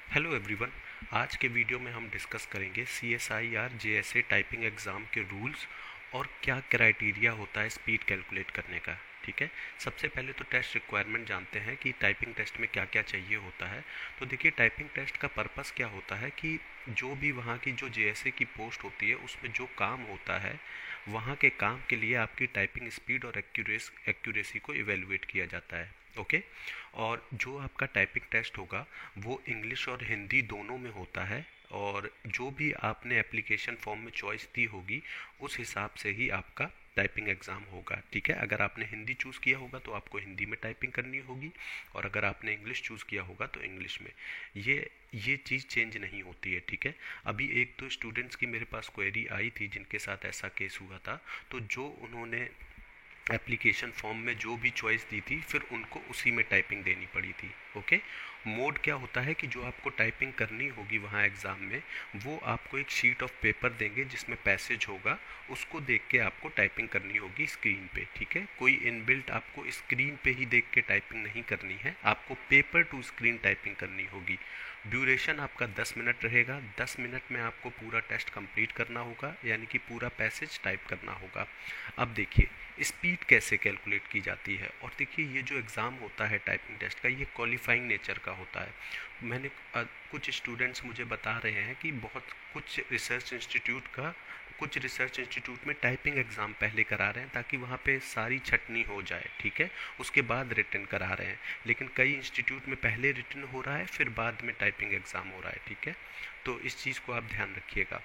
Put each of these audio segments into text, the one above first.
Hello everyone. आज के video में हम डिस्कस करेंगे CSIR JSA टाइपिंग एग्ज़ाम के रूल्स और क्या क्राइटेरिया होता है स्पीड कैलकुलेट करने का। ठीक है, सबसे पहले तो टेस्ट रिक्वायरमेंट जानते हैं कि टाइपिंग टेस्ट में क्या क्या चाहिए होता है। तो देखिए, टाइपिंग टेस्ट का पर्पस क्या होता है कि जो भी वहाँ की जो JSA की पोस्ट होती है उसमें जो काम होता है, वहाँ के काम के लिए आपकी टाइपिंग स्पीड और एक्यूरेसी को इवेलुएट किया जाता है। ओके। और जो आपका टाइपिंग टेस्ट होगा वो इंग्लिश और हिंदी दोनों में होता है, और जो भी आपने एप्लीकेशन फॉर्म में चॉइस दी होगी उस हिसाब से ही आपका टाइपिंग एग्ज़ाम होगा। ठीक है, अगर आपने हिंदी चूज़ किया होगा तो आपको हिंदी में टाइपिंग करनी होगी, और अगर आपने इंग्लिश चूज़ किया होगा तो इंग्लिश में। ये चीज़ चेंज नहीं होती है। ठीक है, अभी एक दो स्टूडेंट्स की मेरे पास क्वेरी आई थी जिनके साथ ऐसा केस हुआ था, तो जो उन्होंने एप्लीकेशन फॉर्म में जो भी चॉइस दी थी फिर उनको उसी में टाइपिंग देनी पड़ी थी। ओके। मोड क्या होता है कि जो आपको टाइपिंग करनी होगी वहाँ एग्ज़ाम में, वो आपको एक शीट ऑफ पेपर देंगे जिसमें पैसेज होगा, उसको देख के आपको टाइपिंग करनी होगी स्क्रीन पे। ठीक है, कोई इनबिल्ट आपको स्क्रीन पे ही देख के टाइपिंग नहीं करनी है, आपको पेपर टू स्क्रीन टाइपिंग करनी होगी। ड्यूरेशन आपका 10 मिनट रहेगा। 10 मिनट में आपको पूरा टेस्ट कंप्लीट करना होगा, यानी कि पूरा पैसेज टाइप करना होगा। अब देखिए, स्पीड कैसे कैलकुलेट की जाती है। और देखिए, ये जो एग्ज़ाम होता है टाइपिंग टेस्ट का, ये क्वालिफाइंग नेचर का होता है। मैंने कुछ स्टूडेंट्स मुझे बता रहे हैं कि कुछ रिसर्च इंस्टीट्यूट में टाइपिंग एग्ज़ाम पहले करा रहे हैं ताकि वहाँ पे सारी छटनी हो जाए। ठीक है, उसके बाद रिटन करा रहे हैं। लेकिन कई इंस्टीट्यूट में पहले रिटन हो रहा है फिर बाद में टाइपिंग एग्ज़ाम हो रहा है। ठीक है, तो इस चीज़ को आप ध्यान रखिएगा।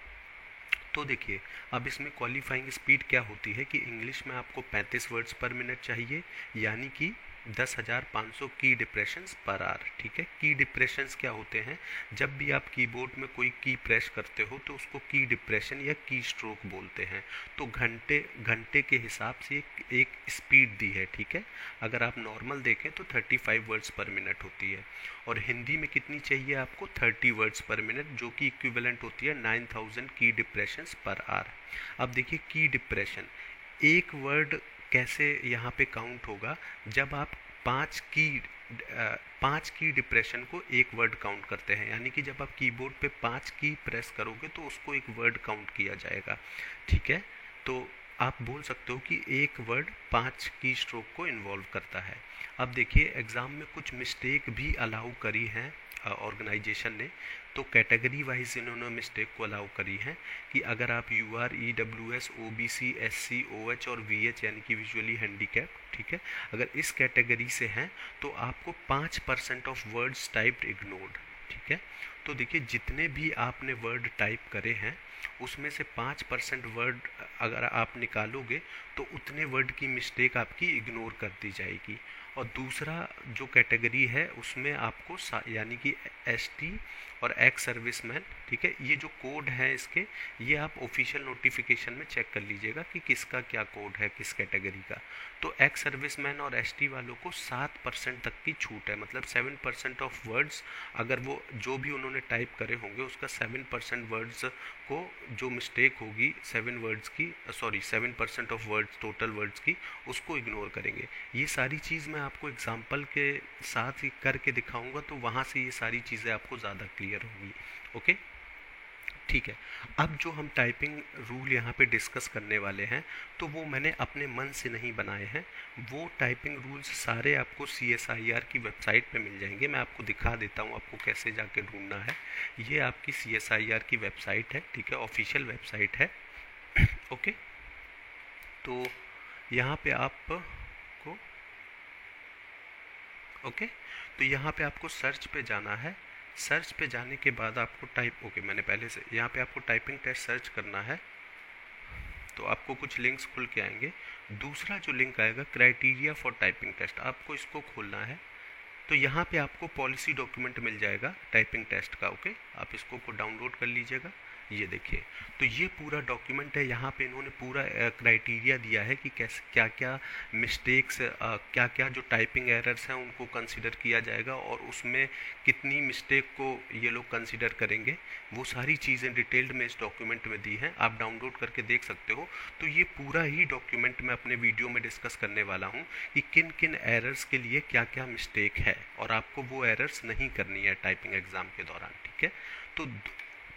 तो देखिए, अब इसमें क्वालिफाइंग स्पीड क्या होती है कि इंग्लिश में आपको 35 वर्ड्स पर मिनट चाहिए, यानी कि 10,500 की डिप्रेशंस पर आवर। ठीक है, की डिप्रेशंस क्या होते हैं? जब भी आप कीबोर्ड में कोई की प्रेस करते हो तो उसको की डिप्रेशन या की स्ट्रोक बोलते हैं। तो घंटे घंटे के हिसाब से एक स्पीड दी है। ठीक है, अगर आप नॉर्मल देखें तो 35 वर्ड्स पर मिनट होती है। और हिंदी में कितनी चाहिए आपको? 30 वर्ड्स पर मिनट, जो कि इक्विवेलेंट होती है 9000 की डिप्रेशंस पर आवर। अब देखिए, की डिप्रेशन एक वर्ड कैसे यहाँ पे काउंट होगा? जब आप पाँच की पाँच की डिप्रेशन को एक वर्ड काउंट करते हैं, यानी कि जब आप कीबोर्ड पे 5 की प्रेस करोगे तो उसको एक वर्ड काउंट किया जाएगा। ठीक है, तो आप बोल सकते हो कि एक वर्ड 5 की स्ट्रोक को इन्वॉल्व करता है। अब देखिए, एग्ज़ाम में कुछ मिस्टेक भी अलाउ करी हैं ऑर्गेनाइजेशन ने। तो कैटेगरी वाइज इन्होंने मिस्टेक को अलाउ करी है कि अगर आप UR EWS OBC SC OH और VH यानी कि विजुअली हैंडीकैप, ठीक है, अगर इस कैटेगरी से हैं तो आपको 5% ऑफ वर्ड्स टाइप्ड इग्नोर्ड। ठीक है, तो देखिए, जितने भी आपने वर्ड टाइप करे हैं उसमें से 5% वर्ड अगर आप निकालोगे तो उतने वर्ड की मिस्टेक आपकी इग्नोर कर दी जाएगी। और दूसरा जो कैटेगरी है उसमें आपको यानी कि ST और एक्स सर्विसमैन, ठीक है, ये जो कोड है इसके, ये आप ऑफिशियल नोटिफिकेशन में चेक कर लीजिएगा कि किसका क्या कोड है किस कैटेगरी का। तो एक्स सर्विसमैन और ST वालों को 7% तक की छूट है, मतलब 7% ऑफ वर्ड्स, अगर वो जो भी उन्होंने टाइप करे होंगे उसका 7% वर्ड्स को जो मिस्टेक होगी 7% ऑफ वर्ड्स, टोटल वर्ड्स की, उसको इग्नोर करेंगे। ये सारी चीज़ मैं आपको एग्जांपल के साथ ही करके दिखाऊंगा, तो वहाँ से ये सारी चीज़ें आपको ज़्यादा क्लियर होंगी। ओके, ठीक है। अब जो हम टाइपिंग रूल यहाँ पे डिस्कस करने वाले हैं तो वो मैंने अपने मन से नहीं बनाए हैं। वो टाइपिंग रूल्स सारे आपको CSIR की वेबसाइट पे मिल जाएंगे। मैं आपको दिखा देता हूँ आपको कैसे जाके ढूंढना है। ये आपकी CSIR की वेबसाइट है, ठीक है, ऑफिशियल वेबसाइट है। ओके, तो यहाँ पे आपको ओके, तो यहाँ पे आपको सर्च पे जाना है। सर्च पे जाने के बाद आपको मैंने पहले से यहाँ पे आपको टाइपिंग टेस्ट सर्च करना है, तो आपको कुछ लिंक्स खुल के आएंगे। दूसरा जो लिंक आएगा, क्राइटेरिया फॉर टाइपिंग टेस्ट, आपको इसको खोलना है। तो यहाँ पे आपको पॉलिसी डॉक्यूमेंट मिल जाएगा टाइपिंग टेस्ट का। ओके, आप इसको डाउनलोड कर लीजिएगा। ये देखिए, तो ये पूरा डॉक्यूमेंट है। यहाँ पे इन्होंने पूरा क्राइटेरिया दिया है कि कैसे क्या क्या मिस्टेक्स, क्या क्या जो टाइपिंग एरर्स हैं उनको कंसिडर किया जाएगा और उसमें कितनी मिस्टेक को ये लोग कंसिडर करेंगे। वो सारी चीज़ें डिटेल्ड में इस डॉक्यूमेंट में दी हैं, आप डाउनलोड करके देख सकते हो। तो ये पूरा ही डॉक्यूमेंट मैं अपने वीडियो में डिस्कस करने वाला हूँ कि किन किन एरर्स के लिए क्या क्या मिस्टेक है और आपको वो एरर्स नहीं करनी है टाइपिंग एग्ज़ाम के दौरान, ठीक है।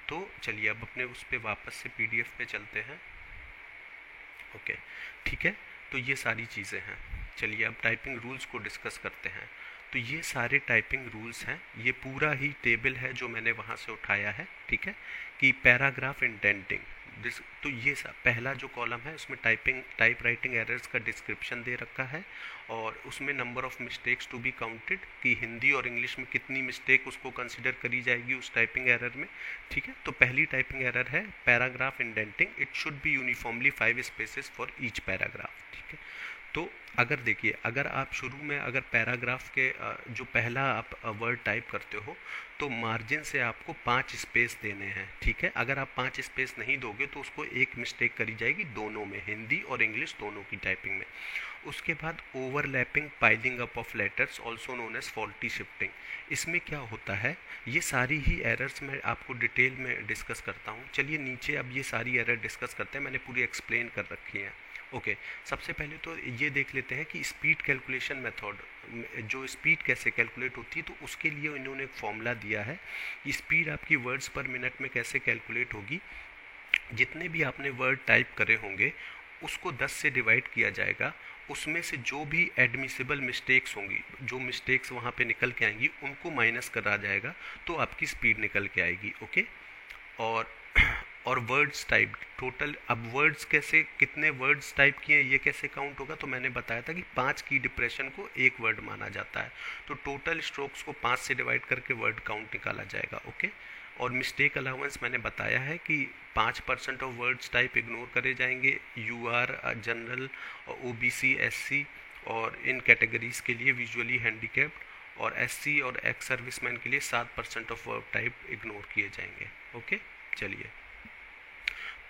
तो चलिए अब अपने उस पर वापस से पीडीएफ पे चलते हैं। ओके, ठीक है, तो ये सारी चीज़ें हैं। चलिए अब टाइपिंग रूल्स को डिस्कस करते हैं। तो ये सारे टाइपिंग रूल्स हैं, ये पूरा ही टेबल है जो मैंने वहाँ से उठाया है, ठीक है। कि पैराग्राफ इंडेंटिंग, तो ये पहला जो कॉलम है उसमें टाइप राइटिंग एरर्स का डिस्क्रिप्शन दे रखा है और उसमें number of mistakes to be counted, कि हिंदी और इंग्लिश में कितनी मिस्टेक उसको कंसिडर करी जाएगी उस टाइपिंग एरर में, ठीक है। तो पहली टाइपिंग एरर है paragraph indenting, it should be uniformly 5 spaces for each paragraph, ठीक है। तो अगर देखिए, अगर आप शुरू में अगर पैराग्राफ के जो पहला आप वर्ड टाइप करते हो तो मार्जिन से आपको 5 स्पेस देने हैं, ठीक है। अगर आप 5 स्पेस नहीं दोगे तो उसको एक मिस्टेक करी जाएगी दोनों में, हिंदी और इंग्लिश दोनों की टाइपिंग में। उसके बाद overlapping piling up of letters also known as faulty shifting. इसमें क्या होता है, ये सारी ही एरर्स मैं आपको डिटेल में डिस्कस करता हूँ। चलिए नीचे अब ये सारी एरर डिस्कस करते हैं, मैंने पूरी एक्सप्लेन कर रखी है। ओके, सबसे पहले तो ये देख लेते हैं कि स्पीड कैलकुलेशन मेथड, जो स्पीड कैसे कैलकुलेट होती है, तो उसके लिए इन्होंने एक फॉर्मूला दिया है कि स्पीड आपकी वर्ड्स पर मिनट में कैसे कैलकुलेट होगी। जितने भी आपने वर्ड टाइप करे होंगे उसको 10 से डिवाइड किया जाएगा, उसमें से जो भी एडमिसिबल मिस्टेक्स होंगी, जो मिस्टेक्स वहाँ पे निकल के आएंगी उनको माइनस करा जाएगा, तो आपकी स्पीड निकल के आएगी। ओके, और वर्ड्स टाइप टोटल, अब वर्ड्स कैसे, कितने वर्ड्स टाइप किए ये कैसे काउंट होगा, तो मैंने बताया था कि 5 की डिप्रेशन को एक वर्ड माना जाता है, तो टोटल स्ट्रोक्स को 5 से डिवाइड करके वर्ड काउंट निकाला जाएगा। ओके, और मिस्टेक अलाउंस मैंने बताया है कि 5% ऑफ वर्ड्स टाइप इग्नोर करे जाएंगे, यूआर, जनरल, ओबीसी, एससी, और इन कैटेगरीज के लिए विजुअली हैंडीकैप्ड, और एससी और एक्स सर्विसमैन के लिए 7% ऑफ वर्ड टाइप इग्नोर किए जाएंगे। ओके, चलिए,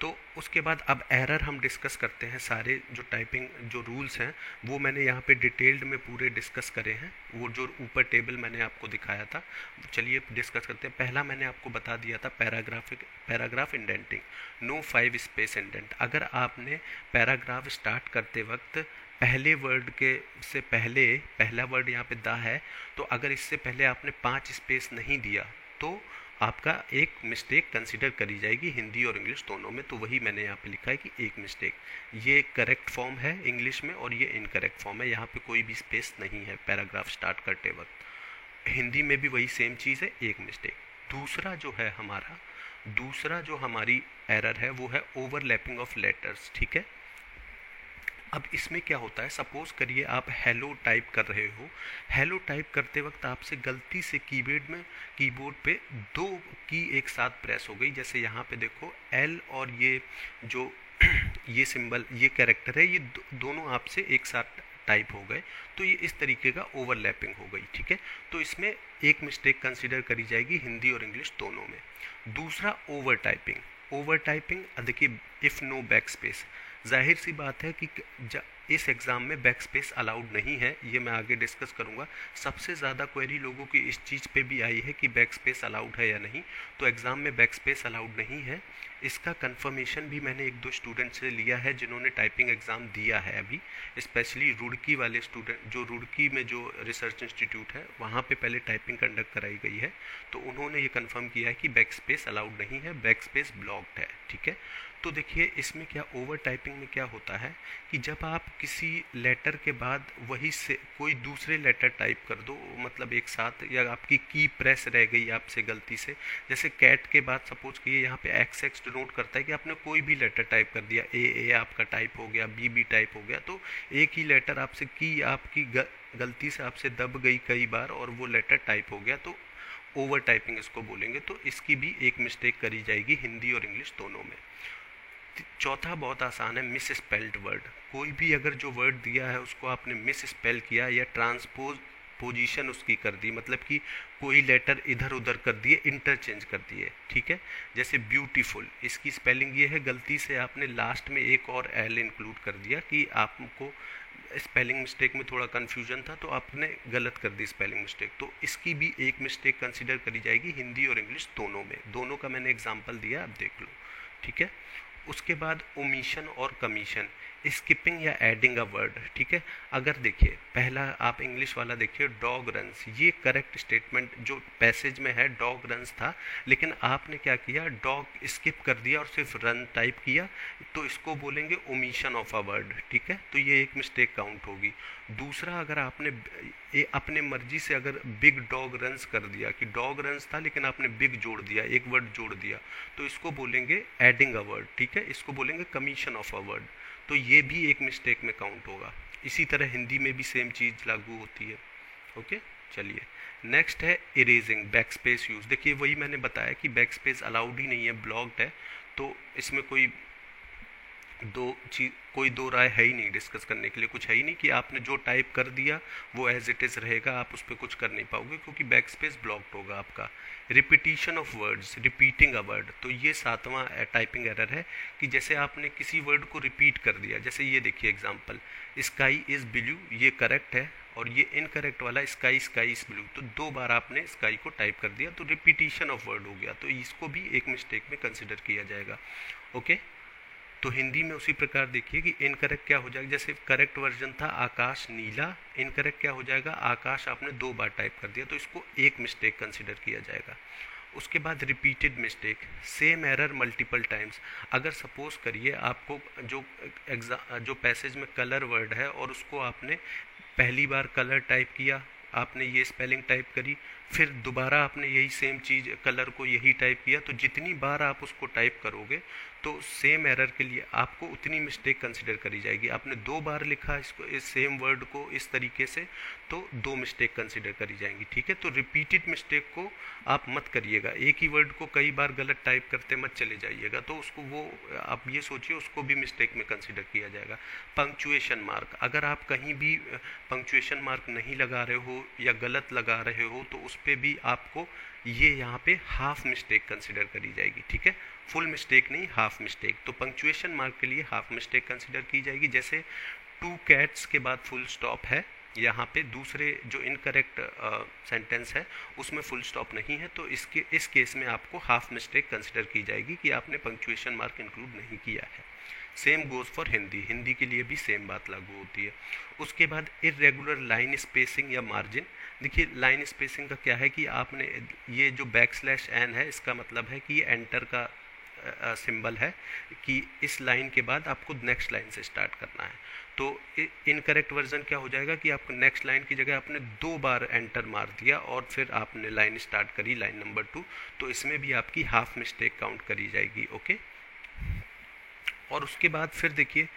तो उसके बाद अब एरर हम डिस्कस करते हैं। सारे जो टाइपिंग जो रूल्स हैं वो मैंने यहाँ पे डिटेल्ड में पूरे डिस्कस करे हैं, वो जो ऊपर टेबल मैंने आपको दिखाया था। चलिए डिस्कस करते हैं। पहला मैंने आपको बता दिया था paragraph indenting, no 5 space indent. अगर आपने पैराग्राफ स्टार्ट करते वक्त पहले वर्ड के से पहले, पहला वर्ड यहाँ पे द है, तो अगर इससे पहले आपने 5 स्पेस नहीं दिया तो आपका एक मिस्टेक कंसिडर करी जाएगी हिंदी और इंग्लिश दोनों में। तो वही मैंने यहाँ पे लिखा है कि एक मिस्टेक, ये करेक्ट फॉर्म है इंग्लिश में और ये इनकरेक्ट फॉर्म है, यहाँ पे कोई भी स्पेस नहीं है पैराग्राफ स्टार्ट करते वक्त। हिंदी में भी वही सेम चीज़ है, एक मिस्टेक। दूसरा जो हमारी एरर है वो है ओवरलैपिंग ऑफ लेटर्स, ठीक है। अब इसमें क्या होता है, सपोज करिए आप हेलो टाइप कर रहे हो, हेलो टाइप करते वक्त आपसे गलती से कीबोर्ड पे 2 की एक साथ प्रेस हो गई। जैसे यहाँ पे देखो एल और ये जो ये सिंबल, ये कैरेक्टर है, ये दोनों आपसे एक साथ टाइप हो गए, तो ये इस तरीके का ओवरलैपिंग हो गई, ठीक है। तो इसमें एक मिस्टेक कंसिडर करी जाएगी हिंदी और इंग्लिश दोनों में। दूसरा ओवर टाइपिंग देखिए, इफ़ नो बैक स्पेस, जाहिर सी बात है कि इस एग्ज़ाम में बैक स्पेस अलाउड नहीं है, ये मैं आगे डिस्कस करूँगा। सबसे ज़्यादा क्वेरी लोगों की इस चीज़ पे भी आई है कि बैक स्पेस अलाउड है या नहीं, तो एग्ज़ाम में बैक स्पेस अलाउड नहीं है। इसका कंफर्मेशन भी मैंने 1-2 स्टूडेंट से लिया है जिन्होंने टाइपिंग एग्ज़ाम दिया है अभी, स्पेशली रुड़की वाले स्टूडेंट, जो रुड़की में जो रिसर्च इंस्टीट्यूट है वहाँ पे पहले टाइपिंग कंडक्ट कराई गई है, तो उन्होंने ये कंफर्म किया है कि बैक स्पेस अलाउड नहीं है, बैक स्पेस ब्लॉक्ड है, ठीक है। तो देखिए इसमें क्या, ओवर टाइपिंग में क्या होता है कि जब आप किसी लेटर के बाद वही से कोई दूसरे लेटर टाइप कर दो, मतलब एक साथ, या आपकी की प्रेस रह गई आपसे गलती से, जैसे कैट के बाद सपोज कीजिए यहाँ पे एक्स डिनोट करता है कि आपने कोई भी लेटर टाइप कर दिया, ए आपका टाइप हो गया, बी टाइप हो गया, तो एक ही लेटर आपसे की आपकी गलती से आपसे दब गई कई बार और वो लेटर टाइप हो गया, तो ओवर टाइपिंग इसको बोलेंगे। तो इसकी भी एक मिस्टेक करी जाएगी हिंदी और इंग्लिश दोनों में। चौथा बहुत आसान है, मिस स्पेल्ड वर्ड। कोई भी अगर जो वर्ड दिया है उसको आपने मिस स्पेल किया या ट्रांसपोज पोजीशन उसकी कर दी, मतलब कि कोई लेटर इधर उधर कर दिए, इंटरचेंज कर दिए, ठीक है। जैसे ब्यूटीफुल, इसकी स्पेलिंग ये है, गलती से आपने लास्ट में एक और एल इंक्लूड कर दिया कि आपको स्पेलिंग मिस्टेक में थोड़ा कन्फ्यूजन था, तो आपने गलत कर दी स्पेलिंग मिस्टेक, तो इसकी भी एक मिस्टेक कंसिडर करी जाएगी हिंदी और इंग्लिश दोनों में। दोनों का मैंने एग्जांपल दिया, आप देख लो, ठीक है। उसके बाद ओमिशन और कमीशन, स्किपिंग या एडिंग अ वर्ड, ठीक है। अगर देखिए पहला आप इंग्लिश वाला देखिए, डॉग रन्स, ये करेक्ट स्टेटमेंट जो पैसेज में है डॉग रन्स था, लेकिन आपने क्या किया, डॉग स्किप कर दिया और सिर्फ रन टाइप किया, तो इसको बोलेंगे ओमिशन ऑफ अ वर्ड, ठीक है। तो ये एक मिस्टेक काउंट होगी। दूसरा, अगर आपने अपने मर्जी से अगर बिग डॉग रन्स कर दिया, कि डॉग रन्स था लेकिन आपने बिग जोड़ दिया, एक वर्ड जोड़ दिया, तो इसको बोलेंगे एडिंग अ वर्ड, ठीक है। इसको बोलेंगे कमीशन ऑफ अ वर्ड, तो ये भी एक मिस्टेक में काउंट होगा। इसी तरह हिंदी में भी सेम चीज़ लागू होती है। ओके, चलिए नेक्स्ट है इरेजिंग, बैक स्पेस यूज़। देखिए वही मैंने बताया कि बैक स्पेस अलाउड ही नहीं है, ब्लॉक्ड है, तो इसमें कोई दो राय है ही नहीं, डिस्कस करने के लिए कुछ है ही नहीं, कि आपने जो टाइप कर दिया वो एज इट इज़ रहेगा, आप उस पर कुछ कर नहीं पाओगे क्योंकि बैक स्पेस ब्लॉक्ड होगा आपका। Repetition of words, repeating a word, तो ये 7वां टाइपिंग एरर है, कि जैसे आपने किसी वर्ड को रिपीट कर दिया। जैसे ये देखिए एग्जांपल, स्काई इज़ ब्लू, ये करेक्ट है, और ये इनकरेक्ट वाला स्काई स्काई इज ब्लू, तो 2 बार आपने स्काई को टाइप कर दिया, तो रिपीटिशन ऑफ वर्ड हो गया, तो इसको भी एक मिस्टेक में कंसिडर किया जाएगा। ओके, तो हिंदी में उसी प्रकार देखिए कि इनकरेक्ट क्या हो जाएगा, जैसे करेक्ट वर्जन था आकाश नीला, इनकरेक्ट क्या हो जाएगा, आकाश आपने 2 बार टाइप कर दिया, तो इसको एक मिस्टेक कंसिडर किया जाएगा। उसके बाद repeated mistake, same error multiple times. अगर सपोज करिए आपको जो पैसेज में कलर वर्ड है और उसको आपने पहली बार कलर टाइप किया, आपने ये स्पेलिंग टाइप करी, फिर दोबारा आपने यही सेम चीज़ कलर को यही टाइप किया, तो जितनी बार आप उसको टाइप करोगे तो सेम एरर के लिए आपको उतनी मिस्टेक कंसिडर करी जाएगी। आपने 2 बार लिखा इसको, इस सेम वर्ड को इस तरीके से, तो 2 मिस्टेक कंसिडर करी जाएंगी, ठीक है। तो रिपीटेड मिस्टेक को आप मत करिएगा, एक ही वर्ड को कई बार गलत टाइप करते मत चले जाइएगा, तो उसको वो आप ये सोचिए उसको भी मिस्टेक में कंसिडर किया जाएगा। पंक्चुएशन मार्क, अगर आप कहीं भी पंक्चुएशन मार्क नहीं लगा रहे हो या गलत लगा रहे हो, तो उस पर भी आपको ये यहाँ पे हाफ मिस्टेक कंसिडर करी जाएगी, ठीक है, फुल मिस्टेक नहीं, हाफ मिस्टेक। तो पंक्चुएशन मार्क के लिए हाफ मिस्टेक कंसिडर की जाएगी। जैसे 2 कैट्स के बाद फुल स्टॉप है, यहाँ पे दूसरे जो इनकरेक्ट सेंटेंस है उसमें फुल स्टॉप नहीं है, तो इस केस में आपको हाफ मिस्टेक कंसिडर की जाएगी कि आपने पंक्चुएशन मार्क इंक्लूड नहीं किया है। Same goes for Hindi, Hindi के लिए भी सेम बात लागू होती है। उसके बाद इरेगुलर लाइन स्पेसिंग या मार्जिन। देखिए लाइन स्पेसिंग का क्या है कि आपने ये जो \n है, इसका मतलब है कि ये एंटर का सिंबल है, कि इस लाइन के बाद आपको नेक्स्ट लाइन से स्टार्ट करना है। तो इनकरेक्ट वर्जन क्या हो जाएगा कि आपको नेक्स्ट लाइन की जगह आपने 2 बार एंटर मार दिया और फिर आपने लाइन स्टार्ट करी, लाइन नंबर 2, तो इसमें भी आपकी हाफ मिस्टेक काउंट करी जाएगी। ओके, और उसके बाद फिर देखिए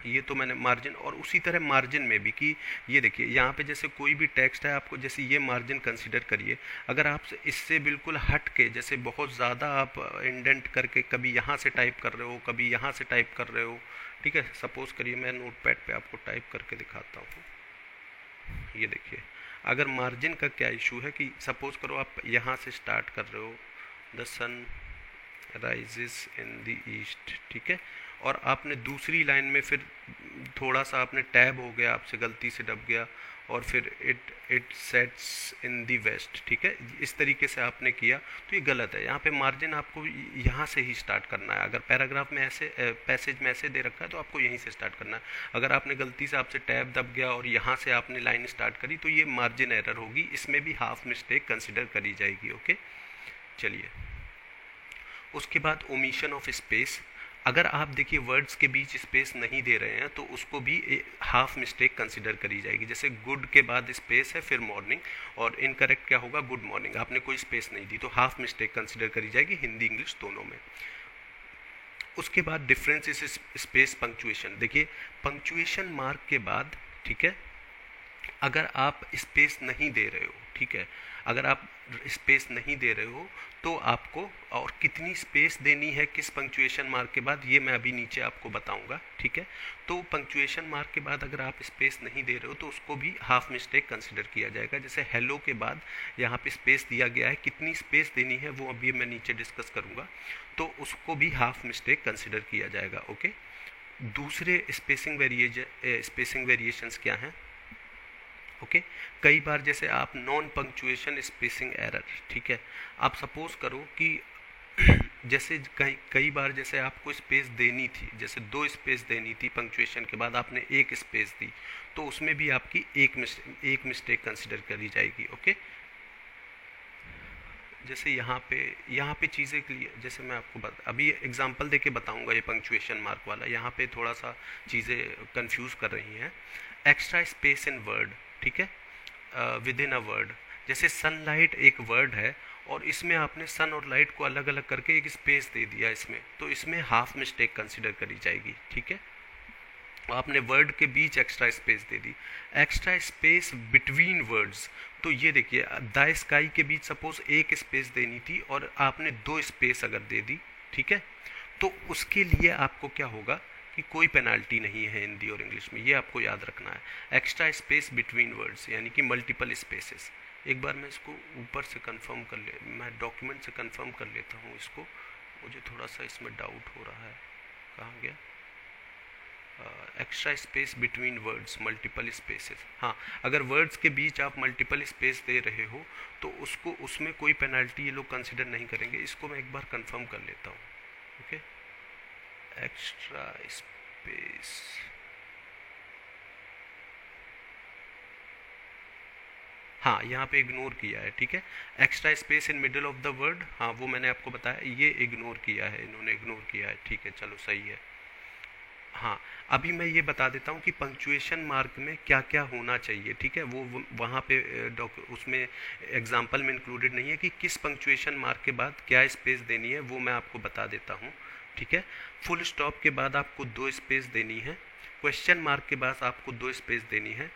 ये तो मैंने मार्जिन, और उसी तरह मार्जिन में भी कि ये देखिए यहाँ पे जैसे कोई भी टेक्स्ट है, आपको जैसे ये मार्जिन कंसीडर करिए, अगर आप इससे बिल्कुल हट के, जैसे बहुत ज़्यादा आप इंडेंट करके कभी यहाँ से टाइप कर रहे हो, कभी यहाँ से टाइप कर रहे हो, ठीक है। सपोज करिए मैं नोटपैड पे आपको टाइप करके दिखाता हूँ। ये देखिए, अगर मार्जिन का क्या इशू है कि सपोज करो आप यहाँ से स्टार्ट कर रहे हो, the sun rises in the east, ठीक है, और आपने दूसरी लाइन में फिर थोड़ा सा आपने टैब हो गया, आपसे गलती से दब गया, और फिर it sets in the west, ठीक है, इस तरीके से आपने किया, तो ये गलत है। यहाँ पे मार्जिन आपको यहाँ से ही स्टार्ट करना है। अगर पैराग्राफ में ऐसे पैसेज में ऐसे दे रखा है तो आपको यहीं से स्टार्ट करना है। अगर आपने गलती से आपसे टैब दब गया और यहाँ से आपने लाइन स्टार्ट करी, तो ये मार्जिन एरर होगी, इसमें भी हाफ मिस्टेक कंसिडर करी जाएगी। ओके, चलिए उसके बाद ओमिशन ऑफ स्पेस। अगर आप देखिए वर्ड्स के बीच स्पेस नहीं दे रहे हैं तो उसको भी हाफ मिस्टेक कंसिडर करी जाएगी। जैसे गुड के बाद स्पेस है, फिर मॉर्निंग, और इनकरेक्ट क्या होगा, गुड मॉर्निंग, आपने कोई स्पेस नहीं दी, तो हाफ मिस्टेक कंसिडर करी जाएगी हिंदी इंग्लिश दोनों में। उसके बाद डिफरेंस इज स्पेस पंक्चुएशन। देखिए पंक्चुएशन मार्क के बाद, ठीक है, अगर आप स्पेस नहीं दे रहे हो, ठीक है, अगर आप स्पेस नहीं दे रहे हो तो आपको, और कितनी स्पेस देनी है किस पंक्चुएशन मार्क के बाद, ये मैं अभी नीचे आपको बताऊंगा, ठीक है। तो पंक्चुएशन मार्क के बाद अगर आप स्पेस नहीं दे रहे हो तो उसको भी हाफ मिस्टेक कंसिडर किया जाएगा। जैसे हेलो के बाद यहाँ पे स्पेस दिया गया है, कितनी स्पेस देनी है वो अभी मैं नीचे डिस्कस करूँगा, तो उसको भी हाफ मिस्टेक कंसिडर किया जाएगा, ओके। दूसरे स्पेसिंग वेरिएशंस क्या हैं, ओके। कई बार जैसे आप नॉन पंक्चुएशन स्पेसिंग एरर, ठीक है, आप सपोज करो कि जैसे कई बार जैसे आपको स्पेस देनी थी, जैसे 2 स्पेस देनी थी पंक्चुएशन के बाद, आपने 1 स्पेस दी, तो उसमें भी आपकी एक मिस्टेक कंसिडर करी जाएगी, ओके। जैसे यहाँ पे चीज़ें क्लियर, जैसे मैं आपको अभी एग्जांपल देके बताऊंगा ये पंक्चुएशन मार्क वाला, यहाँ पे थोड़ा सा चीज़ें कंफ्यूज कर रही हैं। एक्स्ट्रा स्पेस इन वर्ड, ठीक है, विद इन अ वर्ड, जैसे सनलाइट एक वर्ड है और इसमें आपने सन और लाइट को अलग अलग करके एक स्पेस दे दिया इसमें, तो इसमें हाफ मिस्टेक कंसिडर करी जाएगी, ठीक है। आपने वर्ड के बीच एक्स्ट्रा स्पेस दे दी। एक्स्ट्रा स्पेस बिटवीन वर्ड्स, तो ये देखिए द स्काई के बीच सपोज 1 स्पेस देनी थी और आपने 2 स्पेस अगर दे दी, ठीक है, तो उसके लिए आपको क्या होगा कि कोई पेनाल्टी नहीं है हिंदी और इंग्लिश में, ये आपको याद रखना है। एक्स्ट्रा स्पेस बिटवीन वर्ड्स यानी कि मल्टीपल स्पेसेस। एक बार मैं इसको ऊपर से कंफर्म मैं डॉक्यूमेंट से कंफर्म कर लेता हूँ इसको, मुझे थोड़ा सा इसमें डाउट हो रहा है, कहाँ गया, extra space between words multiple spaces. हाँ, अगर वर्ड्स के बीच आप मल्टीपल स्पेस दे रहे हो तो उसमें कोई पेनाल्टी ये लोग कंसिडर नहीं करेंगे। इसको मैं एक बार कंफर्म कर लेता हूँ, ओके। एक्स्ट्रा स्पेस, हाँ यहाँ पे इग्नोर किया है, ठीक है। Extra space in middle of the word, हाँ वो मैंने आपको बताया, ये इग्नोर किया है, इन्होंने इग्नोर किया है, ठीक है, चलो सही है। हाँ, अभी मैं ये बता देता हूँ कि पंक्चुएशन मार्क में क्या क्या होना चाहिए, ठीक है। वो वहाँ पे उसमें एग्जाम्पल में इंक्लूडेड नहीं है कि किस पंक्चुएशन मार्क के बाद क्या स्पेस देनी है, वो मैं आपको बता देता हूँ, ठीक है। फुल स्टॉप के बाद आपको 2 स्पेस देनी है, क्वेश्चन मार्क के बाद आपको 2 स्पेस देनी है,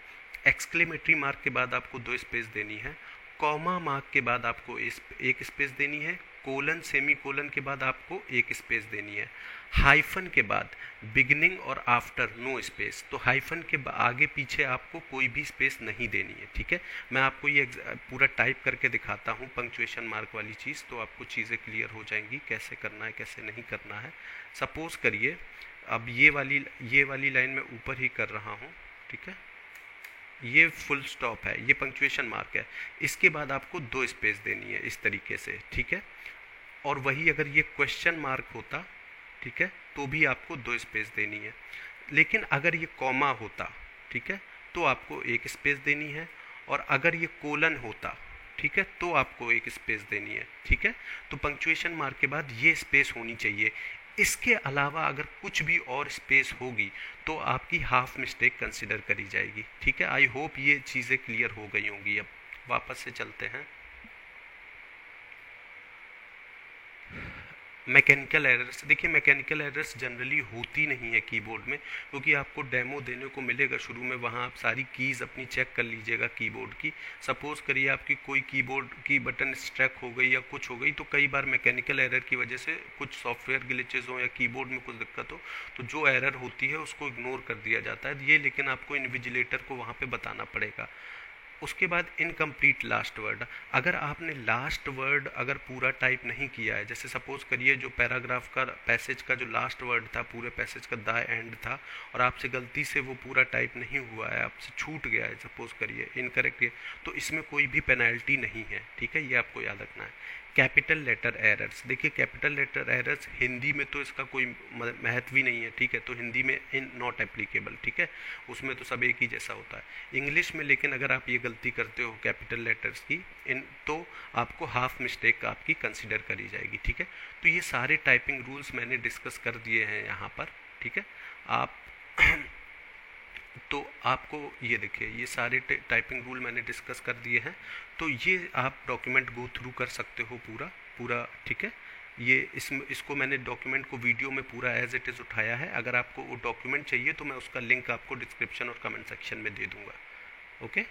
एक्सक्लेमेटरी मार्क के बाद आपको 2 स्पेस देनी है, कॉमा मार्क के बाद आपको 1 स्पेस देनी है, कोलन सेमी कोलन के बाद आपको 1 स्पेस देनी है, हाइफन के बाद बिगिनिंग और आफ्टर नो स्पेस, तो हाइफन के आगे पीछे आपको कोई भी स्पेस नहीं देनी है, ठीक है। मैं आपको ये पूरा टाइप करके दिखाता हूँ पंक्चुएशन मार्क वाली चीज़, तो आपको चीज़ें क्लियर हो जाएंगी कैसे करना है कैसे नहीं करना है। सपोज करिए अब ये वाली लाइन मैं ऊपर ही कर रहा हूँ, ठीक है, ये फुल स्टॉप है, ये पंक्चुएशन मार्क है, इसके बाद आपको 2 स्पेस देनी है इस तरीके से, ठीक है। और वही अगर ये क्वेश्चन मार्क होता, ठीक है, तो भी आपको 2 स्पेस देनी है। लेकिन अगर ये कॉमा होता, ठीक है, तो आपको 1 स्पेस देनी है, और अगर ये कोलन होता, ठीक है, तो आपको 1 स्पेस देनी है, ठीक है। तो पंक्चुएशन मार्क के बाद ये स्पेस होनी चाहिए। इसके अलावा अगर कुछ भी और स्पेस होगी तो आपकी हाफ मिस्टेक कंसिडर करी जाएगी, ठीक है। आई होप ये चीज़ें क्लियर हो गई होंगी। अब वापस से चलते हैं मैकेनिकल एरर्स। देखिए मैकेनिकल एरर्स जनरली होती नहीं है कीबोर्ड में, क्योंकि आपको डेमो देने को मिलेगा शुरू में, वहाँ आप सारी कीज़ अपनी चेक कर लीजिएगा कीबोर्ड की। सपोज़ करिए आपकी कोई कीबोर्ड की बटन स्ट्रैक हो गई या कुछ हो गई, तो कई बार मैकेनिकल एरर की वजह से कुछ सॉफ्टवेयर ग्लिचेज हो या कीबोर्ड में कुछ दिक्कत हो, तो जो एरर होती है उसको इग्नोर कर दिया जाता है ये, लेकिन आपको इन्विजिलेटर को वहाँ पर बताना पड़ेगा। उसके बाद इनकम्प्लीट लास्ट वर्ड, अगर आपने लास्ट वर्ड अगर पूरा टाइप नहीं किया है, जैसे सपोज करिए जो पैराग्राफ का पैसेज का जो लास्ट वर्ड था, पूरे पैसेज का द एंड था, और आपसे गलती से वो पूरा टाइप नहीं हुआ है, आपसे छूट गया है, सपोज करिए इनकरेक्ट है, तो इसमें कोई भी पेनल्टी नहीं है, ठीक है, ये आपको याद रखना है। कैपिटल लेटर एरर्स, देखिए कैपिटल लेटर एरर्स हिंदी में तो इसका कोई महत्व ही नहीं है, ठीक है, तो हिंदी में इन नॉट एप्लीकेबल, ठीक है, उसमें तो सब एक ही जैसा होता है। इंग्लिश में लेकिन अगर आप ये गलती करते हो कैपिटल लेटर्स की तो आपको हाफ मिस्टेक आपकी कंसिडर करी जाएगी, ठीक है। तो ये सारे टाइपिंग रूल्स मैंने डिस्कस कर दिए हैं यहाँ पर, ठीक है। आप तो आपको ये देखिए ये सारे टाइपिंग रूल मैंने डिस्कस कर दिए हैं, तो ये आप डॉक्यूमेंट गो थ्रू कर सकते हो पूरा, ठीक है। ये इसको मैंने डॉक्यूमेंट को वीडियो में पूरा एज इट इज़ उठाया है। अगर आपको वो डॉक्यूमेंट चाहिए तो मैं उसका लिंक आपको डिस्क्रिप्शन और कमेंट सेक्शन में दे दूंगा, ओके।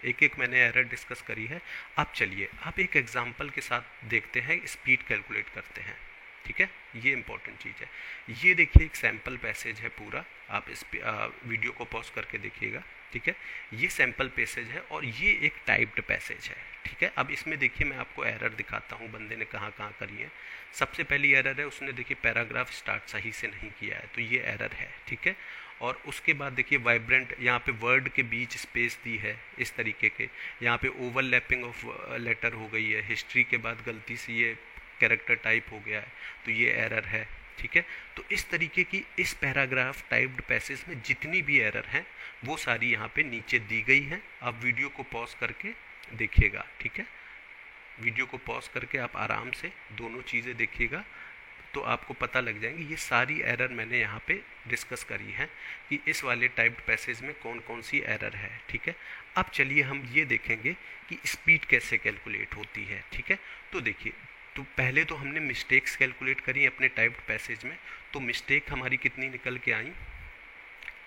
एक एक मैंने एरर डिस्कस करी है। अब चलिए आप एक एग्जांपल के साथ देखते हैं, स्पीड कैलकुलेट करते हैं, ठीक है। ये इंपॉर्टेंट चीज़ है। ये देखिए एक सैम्पल पैसेज है पूरा, आप इस वीडियो को पॉज करके देखिएगा, ठीक है। ये सैम्पल पैसेज है और ये एक टाइप्ड पैसेज है, ठीक है। अब इसमें देखिए मैं आपको एरर दिखाता हूँ बंदे ने कहाँ कहाँ करी है। सबसे पहली एरर है, उसने देखिए पैराग्राफ स्टार्ट सही से नहीं किया है, तो ये एरर है, ठीक है। और उसके बाद देखिए वाइब्रेंट, यहाँ पे वर्ड के बीच स्पेस दी है इस तरीके के, यहाँ पे ओवरलैपिंग ऑफ लेटर हो गई है, हिस्ट्री के बाद गलती से ये कैरेक्टर टाइप हो गया है, तो ये एरर है, ठीक है। तो इस तरीके की इस पैराग्राफ टाइप्ड पैसेज में जितनी भी एरर हैं वो सारी यहाँ पे नीचे दी गई हैं। आप वीडियो को पॉज करके देखिएगा, ठीक है। वीडियो को पॉज करके आप आराम से दोनों चीज़ें देखिएगा तो आपको पता लग जाएंगी। ये सारी एरर मैंने यहाँ पे डिस्कस करी है कि इस वाले टाइप्ड पैसेज में कौन कौन सी एरर है, ठीक है। अब चलिए हम ये देखेंगे कि स्पीड कैसे कैलकुलेट होती है, ठीक है। तो देखिए, तो पहले तो हमने मिस्टेक्स कैलकुलेट करी अपने टाइप्ड पैसेज में। तो मिस्टेक हमारी कितनी निकल के आई,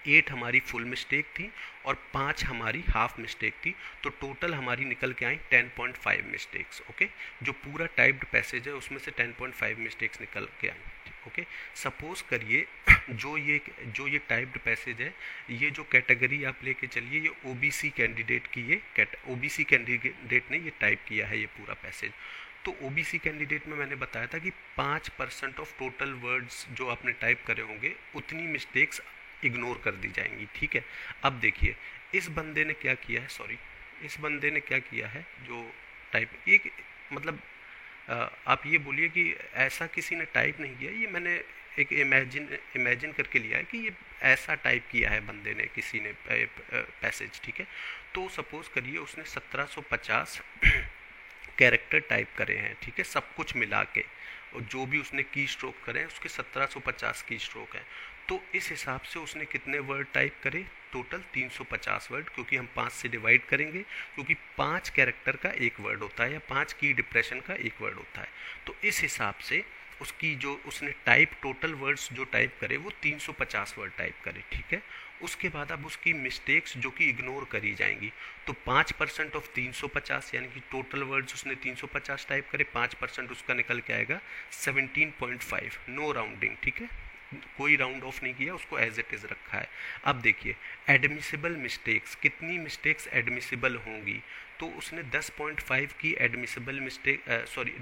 8 हमारी फुल मिस्टेक थी और 5 हमारी हाफ मिस्टेक थी, तो टोटल हमारी निकल के आई 10.5 मिस्टेक्स, ओके। जो पूरा टाइप्ड पैसेज है उसमें से 10.5 मिस्टेक्स निकल के आई, ओके। सपोज करिए जो ये टाइप्ड पैसेज है, ये जो कैटेगरी आप लेके चलिए, ये ओबीसी कैंडिडेट की, ये ओबीसी कैंडिडेट ने ये टाइप किया है ये पूरा पैसेज। तो ओबीसी कैंडिडेट में मैंने बताया था कि 5% ऑफ टोटल वर्ड्स जो आपने टाइप करे होंगे उतनी मिस्टेक्स इग्नोर कर दी जाएंगी, ठीक है। अब देखिए इस बंदे ने क्या किया है, इस बंदे ने क्या किया है जो टाइप, एक मतलब आप ये बोलिए कि ऐसा किसी ने टाइप नहीं किया, ये मैंने एक इमेजिन करके लिया है कि ये ऐसा टाइप किया है बंदे ने, किसी ने पैसेज, ठीक है। तो सपोज करिए उसने 1750 कैरेक्टर टाइप करे हैं, ठीक है, सब कुछ मिला के, और जो भी उसने की स्ट्रोक करे हैं उसके 1750 की स्ट्रोक हैं। तो इस हिसाब से उसने कितने वर्ड टाइप करे, टोटल 350 वर्ड, क्योंकि हम 5 से डिवाइड करेंगे, क्योंकि 5 कैरेक्टर का एक वर्ड होता है या 5 की डिप्रेशन का एक वर्ड होता है। तो इस हिसाब से उसकी जो उसने टाइप टोटल वर्ड्स जो टाइप करे वो 350 वर्ड टाइप करे, ठीक है। उसके बाद अब उसकी मिस्टेक्स जो कि इग्नोर करी जाएंगी, तो 5% ऑफ 350 यानी कि टोटल वर्ड्स उसने 350 टाइप करे, 5% उसका निकल के आएगा 17.5, नो राउंडिंग, ठीक है, कोई राउंड ऑफ नहीं किया, उसको एज इट इज रखा है। अब देखिए एडमिसिबल मिस्टेक्स, कितनी मिस्टेक्स एडमिसिबल होंगी, तो उसने 10.5 की एडमिसिबल मिस्टेक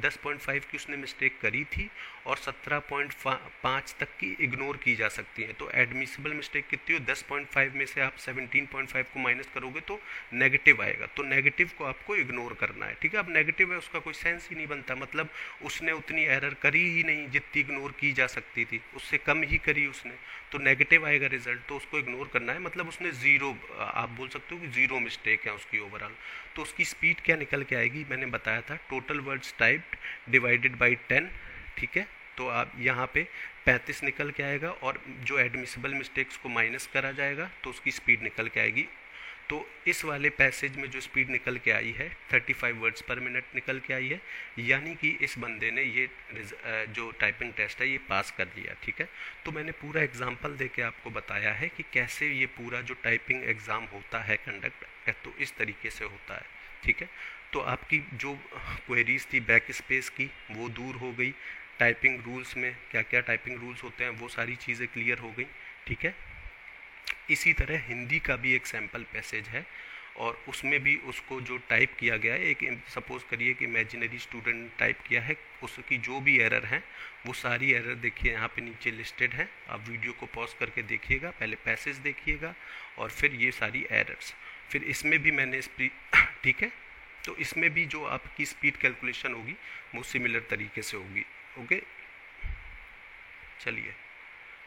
10.5 की उसने मिस्टेक करी थी और 17.5 तक की इग्नोर की जा सकती है। तो एडमिसिबल मिस्टेक कितनी हो, 10.5 में से आप 17.5 को माइनस करोगे तो नेगेटिव आएगा, तो नेगेटिव को आपको इग्नोर करना है, ठीक है। अब नेगेटिव है उसका कोई सेंस ही नहीं बनता, मतलब उसने उतनी एरर करी ही नहीं जितनी इग्नोर की जा सकती थी, उससे कम ही करी उसने, तो नेगेटिव आएगा रिजल्ट, तो उसको इग्नोर करना है, मतलब उसने जीरो, आप बोल सकते हो कि जीरो मिस्टेक है उसकी ओवरऑल। तो उसकी स्पीड क्या निकल के आएगी, मैंने बताया था total words typed divided by 10, ठीक है। तो आप यहाँ पे 35 निकल के आएगा और जो एडमिसिबल मिस्टेक्स को माइनस करा जाएगा तो उसकी स्पीड निकल के आएगी। तो इस वाले पैसेज में जो स्पीड निकल के आई है 35 वर्ड्स पर मिनट निकल के आई है, यानी कि इस बंदे ने ये जो टाइपिंग टेस्ट है ये पास कर लिया, ठीक है। तो मैंने पूरा एग्जांपल देके आपको बताया है कि कैसे ये पूरा जो टाइपिंग एग्ज़ाम होता है कंडक्ट, तो इस तरीके से होता है, ठीक है। तो आपकी जो क्वेरीज थी बैक स्पेस की वो दूर हो गई, टाइपिंग रूल्स में क्या क्या टाइपिंग रूल्स होते हैं वो सारी चीज़ें क्लियर हो गई, ठीक है। इसी तरह हिंदी का भी एक सैम्पल पैसेज है और उसमें भी उसको जो टाइप किया गया है, एक सपोज करिए कि इमेजिनरी स्टूडेंट टाइप किया है, उसकी जो भी एरर हैं वो सारी एरर देखिए यहाँ पे नीचे लिस्टेड है। आप वीडियो को पॉज करके देखिएगा, पहले पैसेज देखिएगा और फिर ये सारी एरर्स, फिर इसमें भी मैंने ठीक है। तो इसमें भी जो आपकी स्पीड कैलकुलेशन होगी वो सिमिलर तरीके से होगी, ओके। चलिए,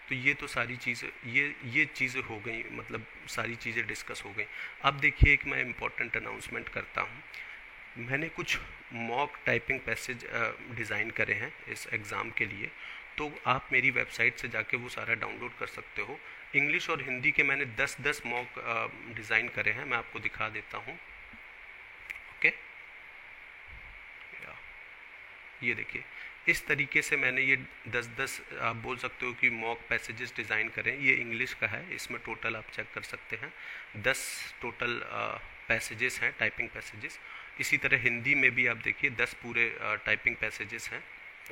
तो ये तो सारी चीज़ें ये चीज़ें हो गई, मतलब सारी चीज़ें डिस्कस हो गई। अब देखिए एक मैं इम्पोर्टेंट अनाउंसमेंट करता हूँ। मैंने कुछ मॉक टाइपिंग पैसेज डिज़ाइन करे हैं इस एग्ज़ाम के लिए, तो आप मेरी वेबसाइट से जाके वो सारा डाउनलोड कर सकते हो। इंग्लिश और हिंदी के मैंने 10-10 मॉक डिज़ाइन करे हैं, मैं आपको दिखा देता हूँ, ओके। ये देखिए, इस तरीके से मैंने ये 10-10 आप बोल सकते हो कि मॉक पैसेजेस डिज़ाइन करें। ये इंग्लिश का है, इसमें टोटल आप चेक कर सकते हैं 10 टोटल पैसेजेस हैं, टाइपिंग पैसेजेस। इसी तरह हिंदी में भी आप देखिए 10 पूरे टाइपिंग पैसेजेस हैं।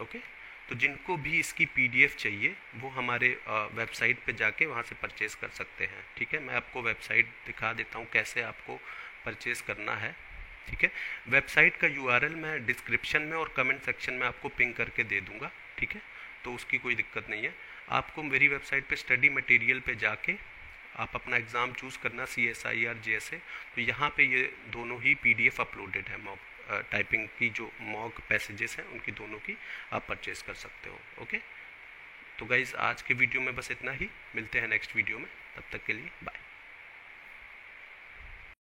ओके, तो जिनको भी इसकी पीडीएफ चाहिए वो हमारे वेबसाइट पे जाके वहाँ से परचेज़ कर सकते हैं। ठीक है, मैं आपको वेबसाइट दिखा देता हूँ कैसे आपको परचेज़ करना है। ठीक है, वेबसाइट का यूआरएल मैं डिस्क्रिप्शन में और कमेंट सेक्शन में आपको पिंग करके दे दूंगा। ठीक है, तो उसकी कोई दिक्कत नहीं है। आपको मेरी वेबसाइट पे स्टडी मटेरियल पे जाके आप अपना एग्ज़ाम चूज़ करना, CSIR JSA, तो यहाँ पे ये दोनों ही PDF अपलोडेड है। मॉक टाइपिंग की जो मॉक पैसेजेस हैं उनकी दोनों की आप परचेज़ कर सकते हो। ओके, तो गाइज़ आज के वीडियो में बस इतना ही, मिलते हैं नेक्स्ट वीडियो में, तब तक के लिए बाय।